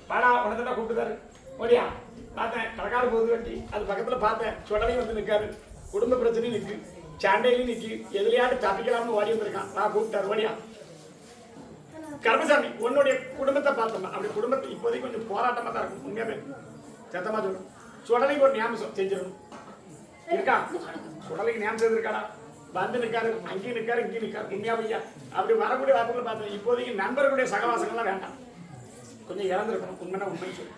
வாடா உனக்கு கூப்பிட்டுதாரு ஓடியா பார்த்தேன் கலக்காடு போகுது வண்டி அது பக்கத்தில் பார்த்தேன் சுடலையும் வந்து நிற்காரு குடும்ப பிரச்சனையும் நிற்கு சாண்டையிலையும் நிற்கி எதுலையாட்டு தப்பிக்கலாம்னு ஓடி வந்திருக்கான் நான் கூப்பிட்டாரு ஓடியா கருமசாமி உன்னுடைய குடும்பத்தை பார்த்தோம்னா அப்படி குடும்பத்தை இப்போதைக்கு கொஞ்சம் போராட்டமாக தான் இருக்கும் உண்மையாவே சத்தமாக சொல்லணும் சுடலைக்கு ஒரு ஞாபகம் செஞ்சிடணும் இருக்கா சுடலைக்கு ஞாபகம் செய்திருக்காடா வந்து நிற்காரு அங்கேயும் நிற்காரு இங்கேயும் நிற்காரு உண்மையா பையா அப்படி வரக்கூடிய வார்த்தைகளை பார்த்தேன் இப்போதைக்கு நண்பர்களுடைய சகவாசங்கள்லாம் வேண்டாம் கொஞ்சம் இறந்துருக்கணும் உண்மைனா உண்மைன்னு சொல்லி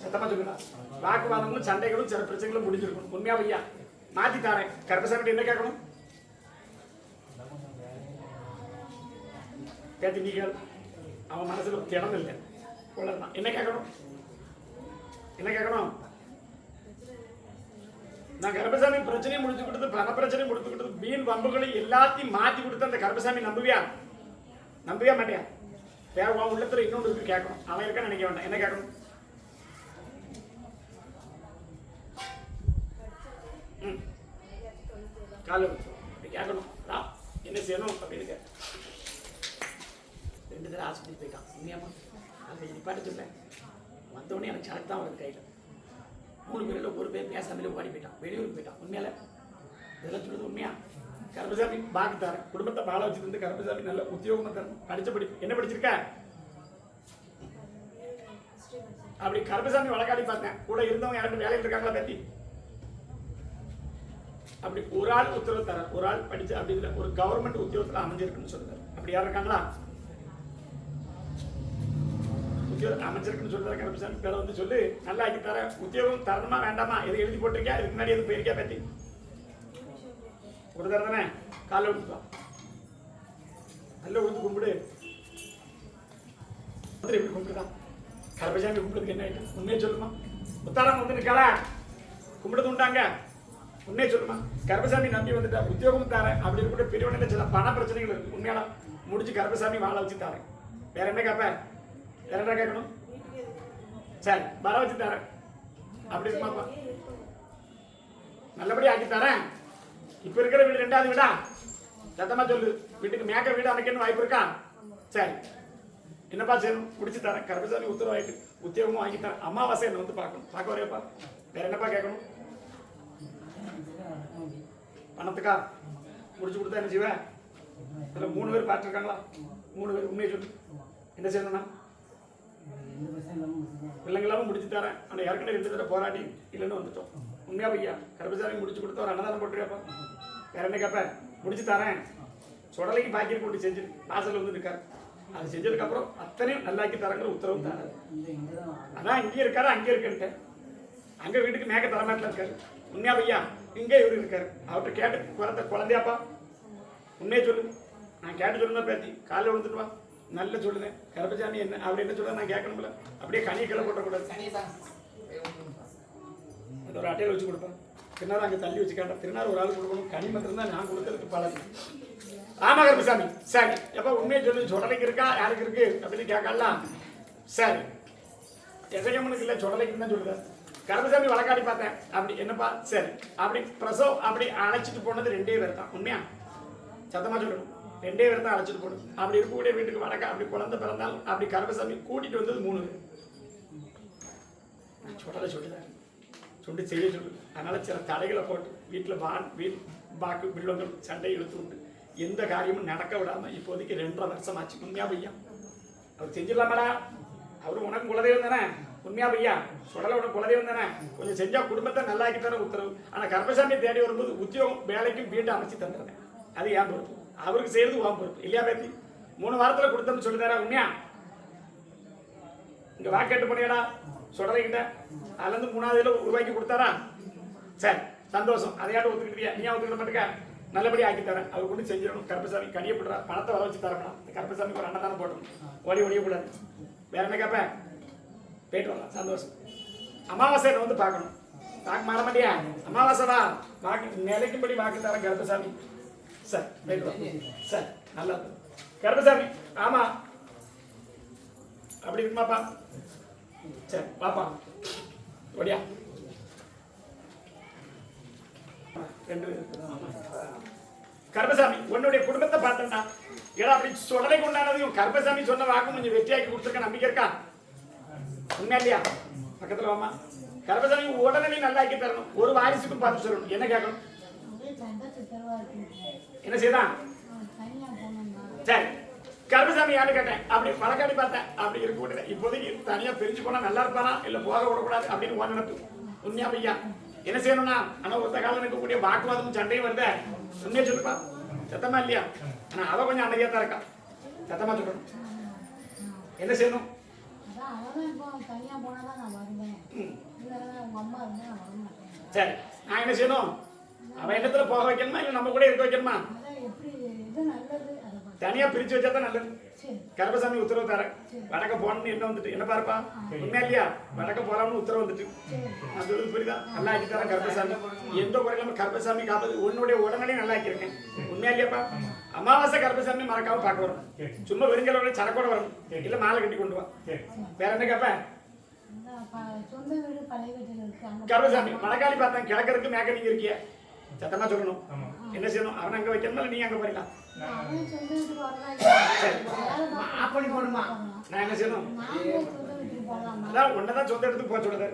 சத்தமாக சொல்லுடா வாக்குவாதங்களும் சண்டைகளும் சில பிரச்சனைகளும் முடிஞ்சிருக்கணும் உண்மையா பையா மாற்றி தாரேன் கருப்பசாமி என்ன கேட்கணும் கேட்டு நீங்கள் அவன் மனசுல திடம் இல்லை கொள்ளலாம் என்ன கேட்கணும் என்ன கேட்கணும் நான் கருப்பசாமி பிரச்சனையும் முடிச்சு கொடுத்து பண பிரச்சனையும் முடிச்சு கொடுத்து மீன் வம்புகளை எல்லாத்தையும் மாற்றி கொடுத்து அந்த கருப்பசாமி நம்புவியா நம்புவியா மாட்டியா வேற உன் உள்ளத்துல இன்னொன்று இருக்கு கேட்கணும் அவன் இருக்க நினைக்க வேண்டாம் என்ன கேட்கணும் காலம் கேட்கணும் என்ன செய்யணும் அப்படின்னு கேட்க ரெண்டு தடவை ஆஸ்பத்திரி போயிட்டான் உண்மையாமா அங்கே நிப்பாட்ட சொல்லேன் வந்தோடனே எனக்கு சரக்கு தான் வருது கையில் 3 பேரில் ஒரு பேர் பேசாமலே ஓடி போயிட்டான் வெளியூருக்கு போயிட்டான் உண்மையில இதெல்லாம் சொல்லுறது உண்மையா கருப்பசாமி பாக்கு தரேன் குடும்பத்தை வாழ வச்சுருந்து கருப்பசாமி நல்ல உத்தியோகமாக தரணும் படித்த படிப்பு என்ன படிச்சிருக்க அப்படி கருப்பசாமி வழக்காடி பார்த்தேன் கூட இருந்தவங்க யாரும் வேலையில் இருக்காங்களா பத்தி அப்படி ஒரு ஆள் உத்தரவு தர ஒரு ஆள் படிச்சு அப்படி இல்லை ஒரு கவர்மெண்ட் உத்தியோகத்தில் அமைஞ்சிருக்குன்னு சொல்றாரு அப்படி யாரும் இருக்காங்களா அமைச்சருக்குன்னு சொல்றாரு கருப்பசாமி பேரை வந்து சொல்லு நல்லா ஆக்கி தர உத்தியோகம் தரணுமா வேண்டாமா எது எழுதி போட்டிருக்கியா இதுக்கு முன்னாடி எது போயிருக்கியா பத்தி ஒரு தர தானே காலைல விடுப்பா நல்ல உழுந்து கும்பிடு எப்படி கும்பிட்டுதான் கருப்பசாமி கும்பிடுறதுக்கு என்ன ஆயிட்டு உண்மையை சொல்லுமா உத்தாரம் வந்து நிற்காளா கும்பிடுறது உண்டாங்க உண்மையை சொல்லுமா கருப்பசாமி நம்பி வந்துட்டா உத்தியோகம் தரேன் அப்படி இருக்க பிரிவினையில சில பண பிரச்சனைகள் இருக்கு உண்மையால முடிச்சு கருப்பசாமி வாழ வச்சு தரேன் வேற என்ன கேட்பேன் வேற என்ன கேட்கணும் சரி வர வச்சு தரேன் அப்படி இருக்குமாப்பா நல்லபடியா ஆக்கி தரேன் இப்ப இருக்கிற வீடு 2வது வீடா சத்தமா சொல்லு வீட்டுக்கு மேக்க வீடு அமைக்கணும் வாய்ப்பு இருக்கா சரி என்னப்பா செய்யணும் முடிச்சு தரேன் கருப்பசாமி உத்தரவாயிட்டு உத்தியோகமும் வாங்கி தரேன் அமாவாசை என்ன வந்து பார்க்கணும் பார்க்க வரையப்பா வேற என்னப்பா கேட்கணும் பணத்துக்கா முடிச்சு கொடுத்தா என்ன செய்வேன் இதில் 3 பேர் பார்த்துருக்காங்களா 3 பேர் உண்மையை சொல்லு என்ன செய்யணும்னா பிள்ளைங்களாவும் முடிச்சு தரேன் ஆனால் ஏற்கனவே 2 தடவை போராடி இல்லைன்னு வந்துட்டோம் உண்மையா பையா கருப்பசாமி முடிச்சு கொடுத்தா ஒரு அன்னதானம் போட்டுருக்காப்பா வேற என்ன கேட்பேன் முடிச்சு தரேன் சுடலைக்கு பாக்கியம் போட்டு செஞ்சு வாசல் வந்து இருக்காரு அது செஞ்சதுக்கப்புறம் அத்தனையும் நல்லாக்கி தரங்கிற உத்தரவு தராது அதான் இங்கே இருக்காரு அங்கே இருக்குன்ட்டு அங்கே வீட்டுக்கு மேக்க தரமாட்டில் இருக்காரு உண்மையா பையா இங்கே இவரு இருக்காரு அவர்கிட்ட கேட்டு குழந்தையாப்பா உண்மையை சொல்லு நான் கேட்டு சொல்லுங்க பேத்தி காலையில் விழுந்துட்டு வா நல்ல சொல்லுங்க கருப்பசாமி என்ன அவர் என்ன சொல்ல நான் கேட்கணும்ல அப்படியே கனி கிளை போட்டக்கூடாது அது ஒரு அட்டையில் வச்சு கொடுப்பேன் திருநாள் அங்கே தள்ளி வச்சு கேட்டேன் திருநாள் ஒரு ஆள் கொடுக்கணும் கனி மட்டும் தான் நான் கொடுக்கறதுக்கு பழகு ஆமா கருப்பசாமி சரி எப்போ உண்மையை சொல்லு சுடலைக்கு இருக்கா யாருக்கு இருக்கு அப்படின்னு கேட்கலாம் சரி எசகம்மனுக்கு இல்லை சுடலைக்கு தான் சொல்லுறாரு கருப்பசாமி வழக்காடி பார்த்தேன் அப்படி என்னப்பா சரி அப்படி பிரசவ் அப்படி அழைச்சிட்டு போனது 2 பேர் தான் உண்மையா சத்தமா சொல்லணும் 2 பேர் தான் அழைச்சிட்டு போனது அப்படி இருக்கக்கூடிய வீட்டுக்கு வழக்க அப்படி குழந்தை பிறந்தாலும் அப்படி கருப்பசாமி கூட்டிட்டு வந்தது 3 பேர் நான் சுடலை சொல்லுறேன் சொல்லி செய்ய சொல்லு அதனால சில தடைகளை போட்டு வீட்டில் வாக்கு வில்லங்கள் சண்டை இழுத்து உண்டு எந்த காரியமும் நடக்க விடாம இப்போதைக்கு 2.5 வருஷம் ஆச்சு உண்மையா பையா அவர் செஞ்சிடலாமாடா அவரு உனக்கு குலதெய்வம் தானே உண்மையா பையா சுடலை உனக்கு குலதெய்வம் தானே கொஞ்சம் செஞ்சா குடும்பத்தை நல்லாக்கி தானே உத்தரவு ஆனா கருப்பசாமியை தேடி வரும்போது உத்தியோகம் வேலைக்கும் வீட்டை அமைச்சு தந்துடுறேன் அது ஏன் பொறுப்பு அவருக்கு செய்யறது உன் பொறுப்பு இல்லையா பேத்தி 3 வாரத்தில் கொடுத்தோம்னு சொல்லுதாரா உண்மையா இங்க வாக்கெட்டு பண்ணியடா சுடலைக்கிட்ட அதுல இருந்து 3வது உருவாக்கி கொடுத்தாரா சரி சந்தோஷம் அதையாட்டு ஒத்துக்கிட்டியா நீ ஒத்துக்கிட மாட்டேங்க நல்லபடி ஆக்கி தரேன் அவர் கொண்டு செஞ்சிடணும் கருப்பசாமி கனியப்படுறா பணத்தை வர வச்சு தரப்படா கருப்பசாமிக்கு ஒரு அன்னதானம் போட்டணும் ஒடியக்கூடாது வேற என்ன கேட்பேன் போயிட்டு வரலாம் சந்தோஷம் அமாவாசை வந்து பார்க்கணும் பார்க்க மாற மாட்டியா அமாவாசைடா வாக்கு நிலைக்கும்படி வாக்கு தரேன் கருப்பசாமி சார் போயிட்டு வரலாம் சார் நல்லா கருப்பசாமி ஆமா அப்படி இருக்குமாப்பா சரி பாப்பா ஒடியா 2 கருப்பசாமி உன்னுடைய குடும்பத்தை பார்த்தா ஏடா அப்படி சுடலை கொண்டானதையும் கருப்பசாமி சொன்ன வாக்கும் கொஞ்சம் வெற்றியாக்கி கொடுத்துருக்க நம்பிக்கை இருக்கா உண்மையா இல்லையா? பக்கத்துல வாமா. கர்ப்பசாமி உடனே நல்லா ஆக்கி தரணும். ஒரு வாரிசுக்கும் பார்த்து சொல்லணும். என்ன கேட்கணும்? என்ன செய்தான்? சரி, கர்ப்பசாமி யாரு கேட்டேன், அப்படி பழக்காடி பார்த்தேன், அப்படி இருக்க கூடாது. இப்போதைக்கு தனியா பிரிஞ்சு போனா நல்லா இருப்பானா இல்ல போக விடக்கூடாது அப்படின்னு ஒரு நினைப்பு. உண்மையா பையா? என்ன செய்யணும்னா ஆனா ஒருத்த காலம் இருக்கக்கூடிய வாக்குவாதமும் சண்டையும் வருத உண்மையா சொல்லுப்பா. சத்தமா இல்லையா? ஆனா அவ கொஞ்சம் அமைதியா தான் இருக்கா. சத்தமா சொல்லணும். என்ன செய்யணும்? சரி, நான் என்ன செய்யணும்? அவன் இடத்துல போக வைக்கணுமா இல்ல நம்ம கூட இருக்க வைக்கணுமா? தனியா பிரிச்சு வச்சா தான் நல்லது. கர்ப்பசாமி உத்தரவு தர வடக்க போனோம்னு என்ன வந்துட்டு என்ன பாருப்பா? உண்மையா இல்லையா? வடக்க போலாம்னு உத்தரவு வந்துட்டு நான் சொல்றது புரியுதா? நல்லா ஆக்கி தரேன் கர்ப்பசாமி. எந்த குறையிலாம கர்ப்பசாமி காப்பது உன்னுடைய உடனே நல்லா ஆக்கியிருக்கேன். உண்மையா இல்லையாப்பா? அமாவாசை கர்ப்பசாமி மறக்காம பார்க்க வரும். சும்மா வெறுங்கலோட சரக்கோட வரணும். இல்ல மாலை கட்டி கொண்டு வா. வேற என்ன கேப்ப? கர்ப்பசாமி மழைக்காலி பார்த்தேன் கிழக்கருக்கு மேக்க நீங்க இருக்கிய. சத்தமா சொல்லணும். என்ன செய்யணும்? அவன் அங்க வைக்கணுமா இல்ல நீ அங்க போறீங்களா? நான் என்ன செய்யணும்? அதான் உன்னதான் சொந்த இடத்துக்கு போக சொல்லுது.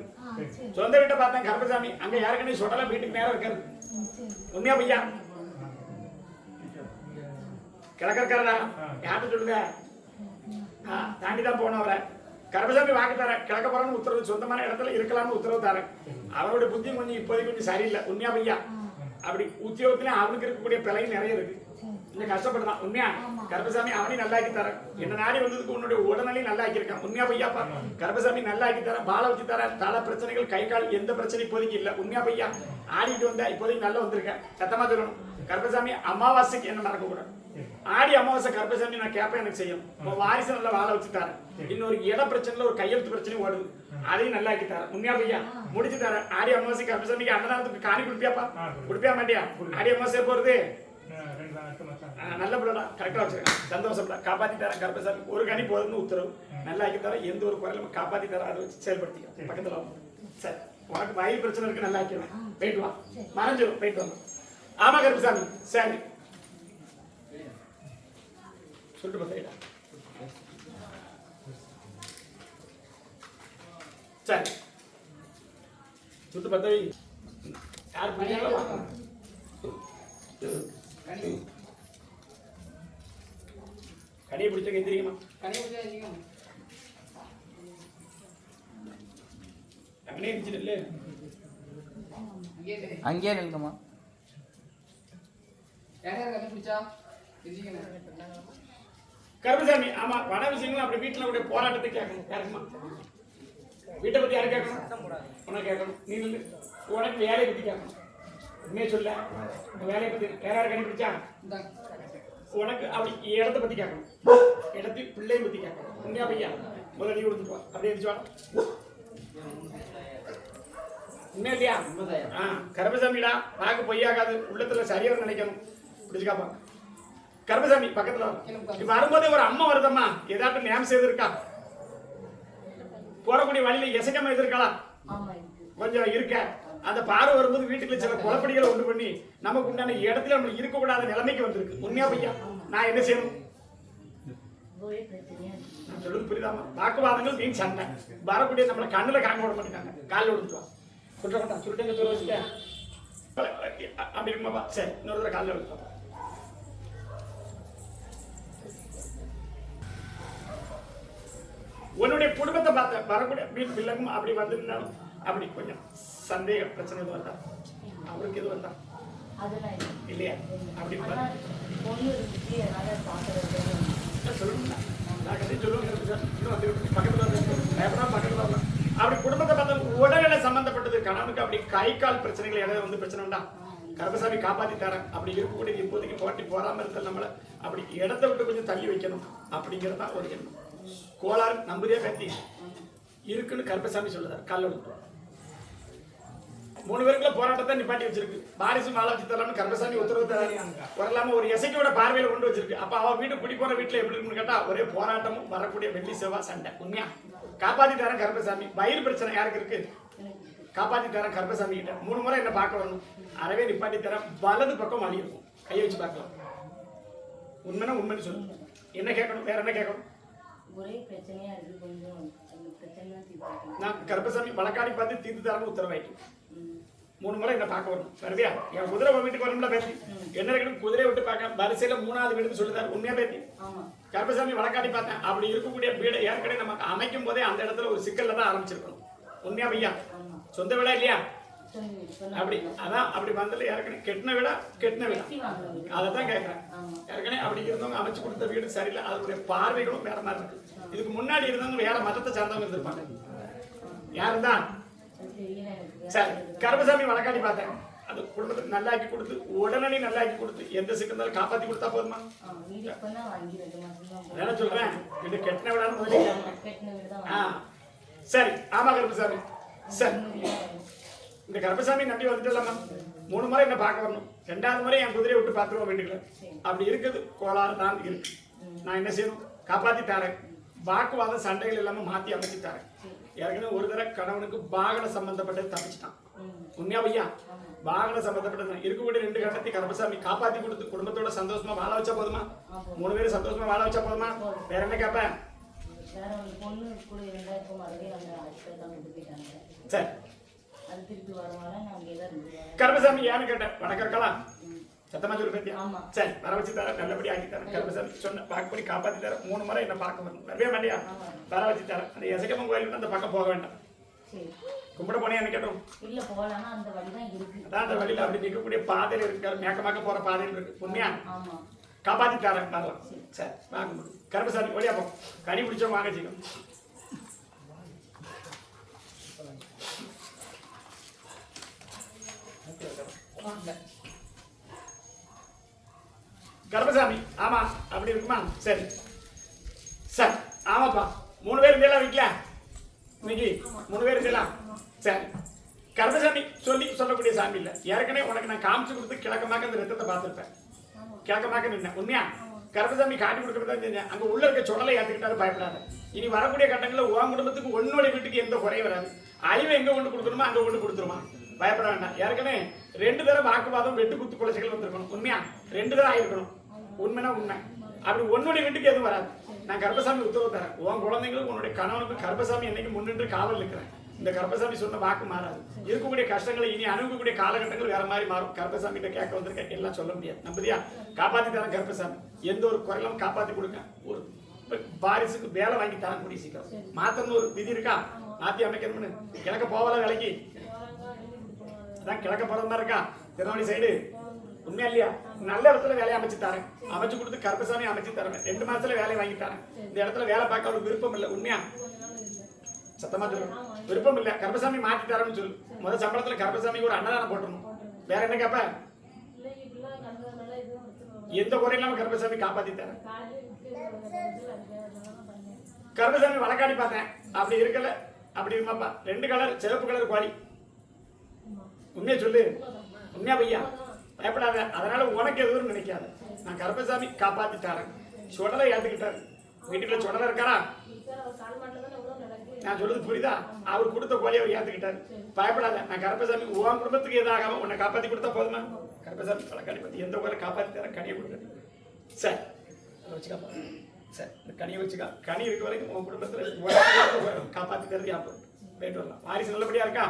சொந்த வீட்டை பார்த்தேன் கர்ப்பசாமி அங்க யாருக்குன்னு சொல்லலாம். வீட்டுக்கு நேரம் இருக்காரு. உண்மையா பையா? கிழக்கறா யார்கிட்ட சொல்லுங்க? தாண்டிதான் போனோம் அவரை. கர்ப்பசாமி வாக்கு தர கிழக்க போறான்னு உத்தரவு, சொந்தமான இடத்துல இருக்கலாம்னு உத்தரவு தரேன். அவனுடைய புத்தி கொஞ்சம் இப்போதைக்கு கொஞ்சம் சரியில்லை. உண்மையா பையா? அப்படி உத்தியோகத்துல அவனுக்கு இருக்கக்கூடிய பிழையும் நிறைய இருக்கு. இன்னும் கஷ்டப்படுறான். உண்மையா? கர்ப்பசாமி அவனையும் நல்லா ஆக்கி தரேன். என்ன நாடி வந்ததுக்கு உன்னுடைய உடனே நல்லா ஆக்கியிருக்கான். உண்மையா பையாப்பா? கர்ப்பசாமி நல்லா ஆக்கி தரேன். பால வச்சு தரேன். தலை பிரச்சனைகள் கை கால் எந்த பிரச்சனையும் இப்போதைக்கு இல்லை. உண்மையா பையா? ஆடிட்டு வந்தா இப்போதைக்கு நல்லா வந்திருக்கேன். சத்தமா சொல்லணும். கர்ப்பசாமி அமாவாசைக்கு என்ன நடக்கக்கூடாது. ஆடி அமாவாசை கர்ப்பசாமி நான் கேட்பேன் எனக்கு செய்யும். வாரிசு நல்லா வாழ வச்சு தரேன். இன்னொரு இட பிரச்சனைல ஒரு கையெழுத்து பிரச்சனையும் ஓடுது. அதையும் நல்லா ஆக்கி தரேன். உண்மையா பையா? முடிச்சு தரேன். ஆடி அமாவாசை கர்ப்பசாமிக்கு அன்னதானத்துக்கு காணி கொடுப்பியாப்பா? கொடுப்பியா மாட்டியா? ஆடி அமாவாசை போறது நல்ல பிள்ளை கரெக்டா வச்சிருக்கேன். சந்தோஷப்பட காப்பாத்தி தரேன். கர்ப்பசாமி ஒரு கனி போதுன்னு உத்தரவு. நல்லா ஆக்கி தரேன். எந்த ஒரு குறையிலும் காப்பாத்தி தரேன். அதை வச்சு செயல்படுத்திக்க. பக்கத்துல சரி, உனக்கு வயிறு பிரச்சனை இருக்கு. நல்லா ஆக்கிடுவேன். போயிட்டு வா. மறைஞ்சிடும். போயிட்டு வாங்க. ஆமா கர்ப்பசாமி. சரி சொல்லிட்டு பார்த்தா சரி சுட்டு பார்த்தா யார் பிடிக்காங்களோ கனியை பிடிச்ச கை தெரியுமா? கனியை பிடிச்சிட்டு இல்லை அங்கேயே நில்லுங்கம்மா. கர்ப்பசாமி ஆமா பண விஷயங்களும் அப்படி வீட்டுல கூட போராட்டத்தை கேட்கணும். யாருக்குமா வீட்டை பத்தி யாரு கேட்கணும்? உனக்கு கேட்கணும். நீ வந்து உனக்கு வேலையை பத்தி கேட்கணும். உண்மையை சொல்ல வேலையை பத்தி வேற யாரு கண்டுபிடிச்சா? உனக்கு அப்படி இடத்தை பத்தி கேட்கணும். இடத்தை பிள்ளையை பத்தி கேட்கணும். உண்மையா பையா? முதல்ல நீ கொடுத்துட்டு வா. அப்படியே இருந்துச்சு. உண்மையா இல்லையா? கர்ப்பசாமிடா வாக்கு பொய்யாகாது. உள்ளத்துல சரியா நினைக்கணும். பிடிச்சுக்காப்பா. கர்ப்பசாமி பக்கத்துல இப்ப வரும்போதே ஒரு அம்மா வருதம்மா. ஏதாட்டும் நியாயம் செய்திருக்கா? போறக்கூடிய வழியில எசக்கமா எதிர்க்கலாம் கொஞ்சம் இருக்க. அந்த பார்வை வரும்போது வீட்டுக்குள்ள சில குழப்படிகளை உண்டு பண்ணி நமக்கு உண்டான இடத்துல நம்ம இருக்கக்கூடாத நிலைமைக்கு வந்திருக்கு. உண்மையா பையா? நான் என்ன செய்யணும்? நான் சொல்றது புரியுதாமா? வாக்குவாதங்கள் மீன் சண்டை வரக்கூடிய நம்மளை கண்ணுல காங்க விட மாட்டாங்க. காலில் விடுத்துவா சொல்ற மாட்டா சொல்லிட்டு சொல்ல வச்சுக்க அப்படி இருக்குமாப்பா? சரி இன்னொரு தடவை காலில் விடுத்துவா. உன்னுடைய குடும்பத்தை பார்த்த வரக்கூடிய வீட்டு பிள்ளைக்கும் அப்படி வந்திருந்தாலும் அப்படி கொஞ்சம் சந்தேக பிரச்சனை எதுவும் வந்தா அவருக்கு எதுவும் வந்தா இல்லையா? அப்படி சொல்லணும்னா நான் கட்டி சொல்லுவேன். பக்கத்துல அப்படி குடும்பத்தை பார்த்த உடல்நிலை சம்பந்தப்பட்டது கணவனுக்கு அப்படி கை கால் பிரச்சனைகள் ஏதாவது வந்து பிரச்சனை உண்டா? கர்ப்பசாமி காப்பாத்தி தரேன். அப்படி இருக்கக்கூடிய இப்போதைக்கு போட்டி போறாம இருந்தால் நம்மள அப்படி இடத்தை விட்டு கொஞ்சம் தள்ளி வைக்கணும். அப்படிங்கிறதா ஒரு எண்ணம். கோளாறு நம்புதே கத்தி இருக்குன்னு கர்ப்பசாமி சொல்லுதார். கல்ல விட்டு 3 பேருக்குள்ள போராட்டத்தை நிப்பாட்டி வச்சிருக்கு. வாரிசு மாலை வச்சு தரலாம்னு கர்ப்பசாமி உத்தரவு தராரு. வரலாம ஒரு இசைக்கோட பார்வையில கொண்டு வச்சிருக்கு. அப்ப அவ வீடு குடி போற வீட்டுல எப்படி இருக்குன்னு கேட்டா ஒரே போராட்டமும் வரக்கூடிய வெள்ளி செவ்வாய் சண்டை. உண்மையா? காப்பாத்தி தரேன் கர்ப்பசாமி. வயிறு பிரச்சனை யாருக்கு இருக்கு? காப்பாத்தி தரேன் கர்ப்பசாமி கிட்ட 3 முறை என்ன பார்க்க வரணும். அறவே நிப்பாட்டி தரேன். வலது பக்கம் வலி இருக்கும். கையை வச்சு பார்க்கலாம். உண்மைன்னா உண்மைன்னு சொல்லு. என்ன கேட்கணும்? வேற என்ன கேட்கணும்? ஒரே பிரச்சனையா இருக்கு. கொஞ்சம் பிரச்சனை நான் கருப்பசாமி வழக்காடி பார்த்து தீர்த்து தரணும் உத்தரவாயிட்டு 3 முறை என்ன பார்க்க வரணும் வருவியா? என் குதிரை வீட்டுக்கு வரணும்ல பேத்தி என்ன இருக்கணும் குதிரையை விட்டு பார்க்க வரிசையில 3வது வீடுன்னு சொல்லுதாரு உண்மையா பேத்தி கருப்பசாமி வழக்காடி பார்த்தேன் அப்படி இருக்கக்கூடிய வீடை ஏற்கனவே நமக்கு அமைக்கும் போதே அந்த இடத்துல ஒரு சிக்கல்ல தான் ஆரம்பிச்சிருக்கணும் உண்மையா பையா? சொந்த வீடா இல்லையா? அப்படி அதான் அப்படி வந்ததுல ஏற்கனவே கெட்டின வீடா அதைத்தான் கேட்கிறேன். ஏற்கனவே அப்படி இருந்தவங்க அமைச்சு கொடுத்த வீடு சரியில்லை அதனுடைய பார்வைகளும் வேற மாதிரி இருக்கு. இதுக்கு முன்னாடி இருந்தவங்க வேற மதத்தை சார்ந்தவங்க இருந்திருப்பாங்க. யாருதான் சரி கருப்பசாமி வழக்காடி பார்த்தேன் அது குடும்பத்துக்கு நல்லாக்கி கொடுத்து உடனடி நல்லாக்கி கொடுத்து எந்த சிக்கந்தாலும் காப்பாத்தி கொடுத்தா போதுமா? என்ன சொல்றேன் இது கெட்டின விடான்னு சரி. ஆமா கருப்பசாமி சரி இந்த கருப்பசாமி நம்பி வந்துட்டலாமா 3 முறை என்ன பார்க்க வரணும் 2வது முறை என் குதிரையை விட்டு பார்த்துருவோம் வீட்டுக்குள்ள அப்படி இருக்குது கோளாறு தான் இருக்கு. நான் என்ன செய்யணும் காப்பாத்தி தரேன் வாக்குவாதம் சண்டைகள் இல்லாம மாத்தி அமைச்சு தரேன். ஏற்கனவே ஒரு தடவை கணவனுக்கு வாகன சம்பந்தப்பட்டது தப்பிச்சிட்டான் உண்மையா பையா? வாகன சம்பந்தப்பட்டது இருக்கக்கூடிய 2 கட்டத்தை கருப்பசாமி காப்பாத்தி கொடுத்து குடும்பத்தோட சந்தோஷமா வாழ வச்சா போதுமா? 3 பேரும் சந்தோஷமா வாழ வச்சா போதுமா? வேற என்ன கேப்ப? சரி கருப்பசாமி ஏன்னு கேட்டேன் வணக்கம் இருக்கலாம் சத்தமா சொல்லி பத்தியா? சரி வர வச்சு தர நல்லபடி ஆக்கி தரேன். கருப்பசாமி சொன்ன பார்க்கப்படி காப்பாத்தி தர 3 முறை என்ன பார்க்க வரணும் வரவே மாட்டியா? வர வச்சு தரேன். அந்த எசக்கம்மன் கோயிலுக்கு அந்த பக்கம் போக வேண்டாம் கும்பிட போனே என்ன கேட்டோம் அதான் அந்த வழியில அப்படி நிற்கக்கூடிய பாதையில இருக்காரு மேக்கமாக்க போற பாதையில இருக்கு உண்மையா? காப்பாத்தி தரேன் வரலாம். சரி வாங்க கருப்பசாமி ஒளியா போ கனி பிடிச்சோம் வாங்க செய்யும் கருப்பசாமி ஆமா அப்படி இருக்குமா? சரி சரி ஆமாப்பா 3 பேர் இருந்தேலாம் வீட்டுல இன்னைக்கு 3 பேர் இருந்தேலாம். சரி கருப்பசாமி சொல்லக்கூடிய சாமி இல்ல ஏற்கனவே உனக்கு நான் காமிச்சு கொடுத்து கிழக்கமாக்க அந்த ரத்தத்தை பார்த்துருப்பேன் கிழக்கமாக்க நின்ன உண்மையா? கருப்பசாமி காட்டி கொடுக்கறதா செஞ்சேன். அங்க உள்ள இருக்க சுடலை ஏத்துக்கிட்டாரு பயப்படாத. இனி வரக்கூடிய கட்டங்களில் உன் குடும்பத்துக்கு உன்னோட வீட்டுக்கு எந்த குறையும் வராது. அழிவை எங்க கொண்டு கொடுத்துருமா அங்க கொண்டு கொடுத்துருமா பயப்பட வேண்டாம். ஏற்கனவே 2 தடவை வாக்குவாதம் வெட்டு குத்து குலைச்சல் வந்திருக்கணும் உண்மையா? 2 தடவை ஆயிருக்கணும் உண்மைனா உண்மை. அப்படி உன்னுடைய வீட்டுக்கு எதுவும் வராது. நான் கருப்பசாமி உத்தரவு தரேன் உன் குழந்தைங்களுக்கு உன்னுடைய கணவனுக்கு கருப்பசாமி என்னைக்கு முன்னின்று காவல் இருக்கிறேன். இந்த கருப்பசாமி சொன்ன வாக்கு மாறாது. இருக்கக்கூடிய கஷ்டங்களை இனி அணுகக்கூடிய காலகட்டங்கள் வேற மாதிரி மாறும். கருப்பசாமி கிட்ட கேட்க வந்திருக்கேன் எல்லாம் சொல்ல முடியாது நம்பதியா? காப்பாத்தி தரேன் கருப்பசாமி எந்த ஒரு குறையிலும் காப்பாத்தி கொடுக்க ஒரு வாரிசுக்கு வேலை வாங்கி தரக்கூடிய சீக்கிரம் மாத்தம்னு ஒரு விதி இருக்கா மாத்தி அமைக்கணும்னு கிழக்க போவல வேலைக்கு அதான் கிழக்க போறது மாதிரி இருக்கா திருநெல்வேலி சைடு உண்மையா இல்லையா? நல்ல இடத்துல வேலையை அமைச்சு தரேன் அமைச்சு கொடுத்து கருப்பசாமி அமைச்சு தரேன் 2 மாசத்துல வேலையை வாங்கி தரேன். இந்த இடத்துல வேலை பார்க்க அவளுக்கு விருப்பம் இல்லை உண்மையா? சத்தமா சொல்லு விருப்பம் இல்லை கருப்பசாமி மாற்றி தரேன்னு சொல்லு. முதல் சம்பளத்துல கருப்பசாமிக்கு ஒரு அன்னதானம் போட்டணும். வேற என்ன கேப்ப? எந்த குறையில்லாம கருப்பசாமி காப்பாத்தி தரேன். கருப்பசாமி வழக்காடி பார்த்தேன் அப்படி இருக்கல அப்படி இருக்குமாப்பா 2 கலர் சிவப்பு கலர் குவாலி உண்மையா சொல்லு உண்மையா பையா? பயப்படாத. அதனால உனக்கு எதுவும் நினைக்காத. நான் கருப்பசாமி காப்பாத்தி தரேன். சுடலை ஏத்துக்கிட்டாரு வீட்டுக்குள்ள சுடலை இருக்காரா? நான் சொல்றது புரியுதா? அவர் கொடுத்த கோழியை அவர் ஏத்துக்கிட்டாரு. பயப்படாத. நான் கருப்பசாமி உன் குடும்பத்துக்கு எதாகாம உன்னை காப்பாத்தி கொடுத்தா போதுமா? கருப்பசாமி வழக்காடி பார்த்து எந்த கோயில காப்பாத்தி தரேன் கனியை கொடுக்குறது. சரி வச்சுக்காப்பா. சரி இந்த கனியை வச்சுக்கா. கனி இருக்க வரைக்கும் உன் குடும்பத்துல காப்பாத்தி தரது ஞாபகம் போயிட்டு வரலாம். வாரிசு நல்லபடியா இருக்கா?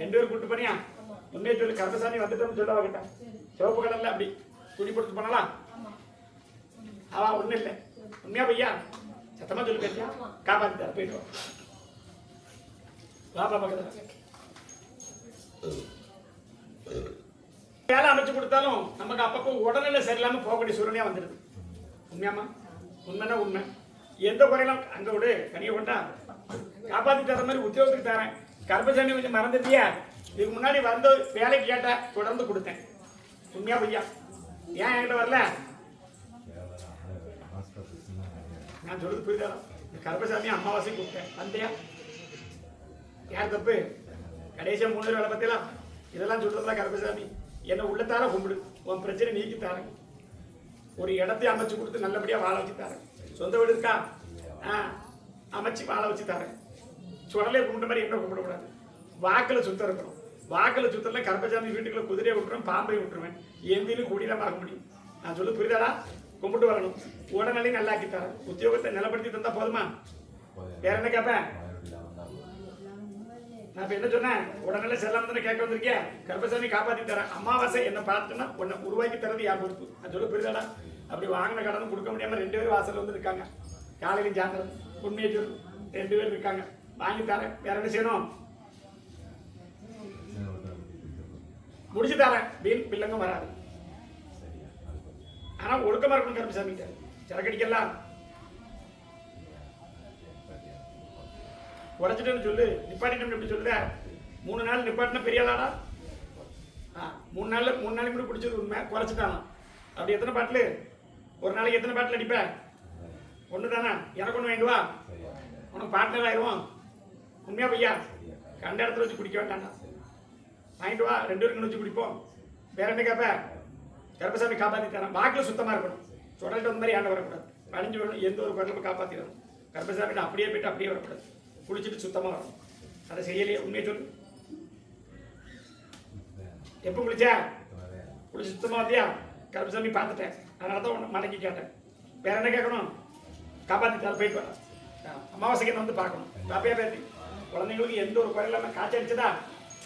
2 பேரும் கூட்டு பண்ணியா? உண்மையை சொல்லி கருப்பசாமி வந்துட்டோம்னு சொல்ல வாங்கிட்டா சிவப்பு கடல்ல அப்படி குடி கொடுத்து பண்ணலாம். அவா ஒண்ணும் இல்லை உண்மையா பையா? சத்தமா சொல்லி பேசியா காப்பாத்தி தர போயிட்டு வாப்பா பக்கத்துல வேலை அமைச்சு கொடுத்தாலும் நமக்கு அப்பப்போ உடல்நிலை சரியில்லாம போகக்கூடிய சூழ்நிலையா வந்துடுது. உண்மையாமா? உண்மைன்னா உண்மை. எந்த குறையெல்லாம் அங்க விடு கனியை கொண்டா காப்பாத்தி தர மாதிரி உத்தியோகத்துக்கு தரேன். கருப்பசாமி கொஞ்சம் மறந்துட்டியா? இதுக்கு முன்னாடி வந்த வேலைக்கு கேட்ட தொடர்ந்து கொடுத்தேன். உண்மையா பையா? ஏன் என்கிட்ட வரல? நான் சொல்றது புரியுதா? கருப்பசாமி அமாவாசை கூப்பிட்டேன் வந்தியா? யார் தப்பு? கடைசியா 3 வேலை பத்திலாம் இதெல்லாம் சொல்றதுல கருப்பசாமி என்ன உள்ளத்தார கும்பிடு உன் பிரச்சனை நீக்கி தரேன். ஒரு இடத்தை அமைச்சு கொடுத்து நல்லபடியா வாழ வச்சு தரேன். சொந்த வீடு இருக்கா? அமைச்சு வாழ வச்சு தரேன். சுடலே கும்பிட்ட மாதிரி என்ன கும்பிடக்கூடாது. வாக்கில் சுத்தம் இருக்கணும். வாக்கில் சுத்தல கருப்பசாமி வீட்டுக்குள்ள குதிரையை விட்டுருவேன் பாம்பை விட்டுருவேன். எந்திலும் கூடியெல்லாம் பார்க்க முடியும். நான் சொல்லு புரியுதாடா? கும்பிட்டு வரணும். உடனே நல்லாக்கி தரேன். உத்தியோகத்தை நிலப்படுத்தி தந்தா போதுமா? வேற என்ன கேட்பேன்? நான் இப்ப என்ன சொன்னேன், உடனே செல்லாம தானே கேட்க வந்திருக்கேன். கருப்பசாமி காப்பாத்தி தரேன். அமாவாசை என்ன பார்த்துன்னா உன்னை உருவாக்கி தரது என் பொறுப்பு. நான் சொல்ல புரியுதாடா? அப்படி வாங்கின கடனும் கொடுக்க முடியாம 2 பேரும் வாசல்ல வந்து இருக்காங்க. காலையிலும் சாயந்தரம் உண்மையை சொல்லு 2 பேர் இருக்காங்க. வாங்கி தரேன். வேற என்ன செய்யணும்? முடிச்சு தரேன். வீண் பிள்ளைங்க வராது. ஆனா ஒழுக்கமா இருக்கணும் கருப்பசாமி. சரக்கடிக்கலாம் உடச்சிட்டேன்னு சொல்லு, நிப்பாட்டிட்டோம் எப்படி சொல்லுத? 3 நாள் நிப்பாட்டினா பெரியாளாடா? 3 நாளைக்கு கூட பிடிச்சது உண்மை, குறைச்சிட்டானா? அப்படி எத்தனை பாட்டில் ஒரு நாளைக்கு எத்தனை பாட்டில் அடிப்பேன்? 1 தானே? எனக்கு ஒன்று வாங்கிட்டு வா, உனக்கு பார்ட்னர் ஆயிடுவோம். உண்மையா பையா? கண்ட இடத்துல வச்சு குடிக்க வேண்டாம்டா, வாங்கிட்டு வா, 2 பேருக்கு வச்சு குடிப்போம். வேற என்ன கேட்ப? கருப்பசாமி காப்பாற்றி தரேன். வாக்கில் சுத்தமாக இருக்கணும். சொல்லிட்டு வந்த மாதிரி ஆண்ட வரக்கூடாது. பணிஞ்சு வரணும். எந்த ஒரு குரலும் காப்பாற்றிடணும். கருப்பசாமிட்டு அப்படியே போயிட்டு அப்படியே வரக்கூடாது. குளிச்சுட்டு சுத்தமாக வரணும். அதை செய்யலையே, உண்மையை சொல்லு. எப்போ குளிச்சா? குளிச்சு சுத்தமாக வந்தியா? கருப்பசாமி பார்த்துட்டேன், அதனால தான் உன்னை மடக்கி கேட்டேன். வேற என்ன கேட்கணும்? காப்பாற்றி தர போயிட்டு வரேன். அமாவாசைக்கு வந்து பார்க்கணும். பாப்பையா பேசி குழந்தைங்களுக்கு எந்த ஒரு குறை இல்லாமல் காய்ச்சி அடிச்சதா?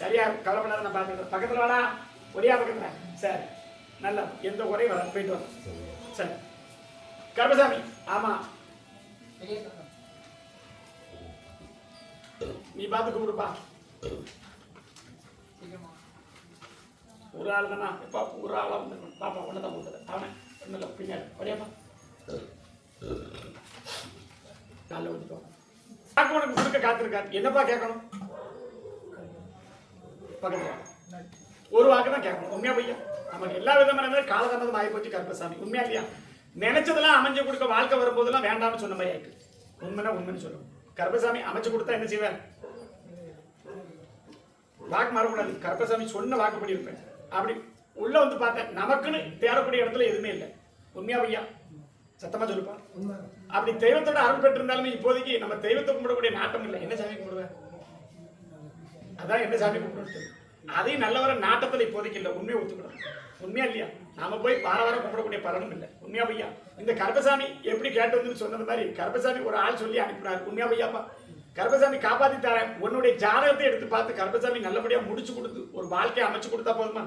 சரியா, கவலைப்படாத, நான் பார்த்துக்கிறேன். பக்கத்தில் வாடா, ஒரே பக்கத்தில். சரி, நல்லா, எந்த குறையும் வர போயிட்டு வரேன். சரி கருப்பசாமி. ஆமாம், நீ பார்த்து கூப்பிடுப்பா. ஒரு ஆள் தானா? எப்பா ஒரு ஆளாக வந்துருக்கணும். பாப்பா ஒன்று தான் கூப்பிடுது. அவனை ஒன்றும் இல்லை, பின்னாடி வரையாப்பா. காலைல வந்துட்டு பார்க்க உனக்கு கொடுக்க காத்திருக்காரு. என்னப்பா கேட்கணும்? பக்கத்தில் ஒரு வாக்கு தான் கேட்கணும். உண்மையா பையா? நமக்கு எல்லா விதமான காலதாமதம் ஆகி போச்சு கருப்பசாமி. உண்மையா இல்லையா? நினைச்சதெல்லாம் அமைஞ்சு கொடுக்க வாழ்க்கை வரும்போதெல்லாம் வேண்டாம்னு சொன்ன மாதிரி ஆயிட்டு. உண்மைனா உண்மைன்னு சொல்லும். கருப்பசாமி அமைச்சு கொடுத்தா என்ன செய்வேன்? வாக்கு மாறக்கூடாது. கருப்பசாமி சொன்ன வாக்குப்படி இருப்பேன். அப்படி உள்ள வந்து பார்த்தேன், நமக்குன்னு தேடக்கூடிய இடத்துல எதுவுமே இல்லை. உண்மையா பையா? சத்தமா சொல்லுப்பா. அப்படி தெய்வத்தோட அருள் பெற்றிருந்தாலுமே இப்போதைக்கு நம்ம தெய்வத்தை கும்பிடக்கூடிய நாட்டம் இல்லை. என்ன சாமி கும்பிடுவேன்? அதான் என்ன சாமி கும்பிடுறது. அதையும் நல்ல வர நாட்டத்தில் இப்போதைக்கு இல்லை. உண்மையை ஒத்துக்கணும். உண்மையா இல்லையா? நாம போய் வார வாரம் கும்பிடக்கூடிய பலனும் இல்லை. உண்மையா பையா? இந்த கருப்பசாமி எப்படி கேட்டு வந்து சொன்னது மாதிரி கருப்பசாமி ஒரு ஆள் சொல்லி அனுப்பினார். உண்மையா பையாப்பா? கருப்பசாமி காப்பாத்தி தரேன். உன்னுடைய ஜாதகத்தை எடுத்து பார்த்து கருப்பசாமி நல்லபடியா முடிச்சு கொடுத்து ஒரு வாழ்க்கையை அமைச்சு கொடுத்தா போதுமா?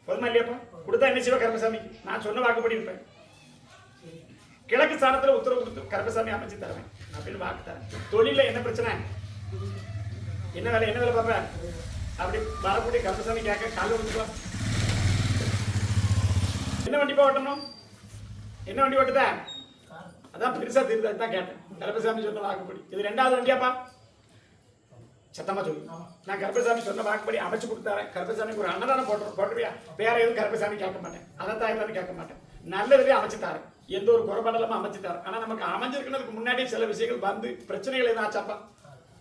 போதுமா இல்லையாப்பா? கொடுத்தா என்ன செய்வா கருப்பசாமி? நான் சொன்ன வாக்குப்படி இருப்பேன். கிழக்கு ஸ்தானத்துல உத்தரவு கொடுத்து கருப்பசாமி அமைச்சு தருவேன் அப்படின்னு வாக்கு தரேன். தொழில என்ன பிரச்சனை? என்ன வேலை? என்ன வேலை பார்ப்பேன்? அப்படி வரக்கூடிய கருப்பசாமி கேட்க காலையில் வந்துடுவா. என்ன வண்டிப்பா ஓட்டணும்? என்ன வண்டி ஓட்டுதா? அதான் பெருசா தெரியுது, அதுதான் கேட்டேன். கருப்பசாமி சொன்ன வாக்குப்படி இது 2வது வண்டியாப்பா? சத்தமா சொல்லு. நான் கருப்பசாமி சொன்ன வாக்குப்படி அமைச்சு கொடுத்தாரேன். கருப்பசாமிக்கு ஒரு அன்னதானம் போட்டுருவியா? வேற எதுவும் கருப்பசாமி கேட்க மாட்டேன். அதான் கேட்க மாட்டேன். நல்லதுலேயே அமைச்சு தாரேன். எந்த ஒரு குறைபாடலாம அமைச்சு தரேன். ஆனா நமக்கு அமைஞ்சிருக்கிறதுக்கு முன்னாடி சில விஷயங்கள் வந்து பிரச்சனைகள் எதுவும் ஆச்சாப்பா?